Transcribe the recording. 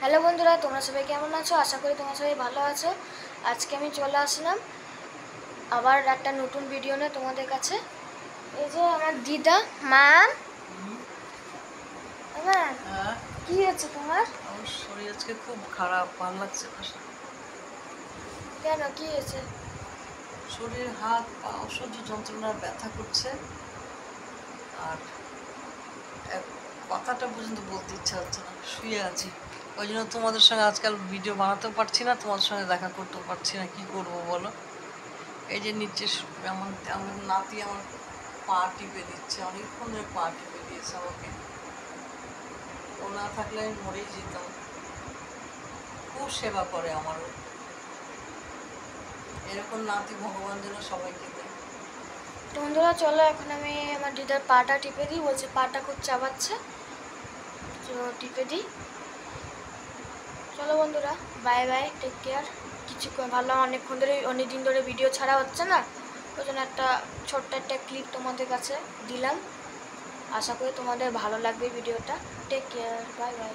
Hello বন্ধুরা, তোমরা সবাই কেমন আছো? আশা করি তোমরা সবাই ভালো আছো। আজকে আমি চলে আসলাম আবার একটা নতুন ভিডিও নিয়ে তোমাদের কাছে। এই যে আমার দিদা মা। হ্যাঁ, কি হচ্ছে তোমার? আমার শরীর আজকে খুব খারাপ, ভালো লাগছে না। কেন, কি হয়েছে? শরীর, হাত পা অসহ্য যন্ত্রণা, ব্যথা করছে। আর কথাটা পর্যন্ত বলতে ইচ্ছা হচ্ছে না, শুয়ে আছি। ওই জন্য তোমাদের সঙ্গে আজকাল ভিডিও বানাতেও পারছি না, তোমাদের সঙ্গে দেখা করতেও পারছি না। কি করব বলো? এই যে নিচে আমার আমার নাতি আমার পা টিপে দিচ্ছে, অনেকক্ষণ ধরে পা টিপে দিয়েছে আমাকে। ও না থাকলে আমি মরেই যেতাম। খুব সেবা করে আমারও। এরকম নাতি ভগবান যেন সবাইকে দেয়। তো বন্ধুরা চলো, এখন আমি আমার দিদার পাটা টিপে দিই। বলছে পাটা খুব চাবাচ্ছে, তো টিপে দিই। চলো বন্ধুরা, বাই বাই, টেক কেয়ার। কিছু ভালো, অনেক দিন ধরে ভিডিও ছাড়া হচ্ছে না, ওই জন্য একটা ছোট্ট একটা ক্লিপ তোমাদের কাছে দিলাম। আশা করি তোমাদের ভালো লাগবে ভিডিওটা। Take care, bye by.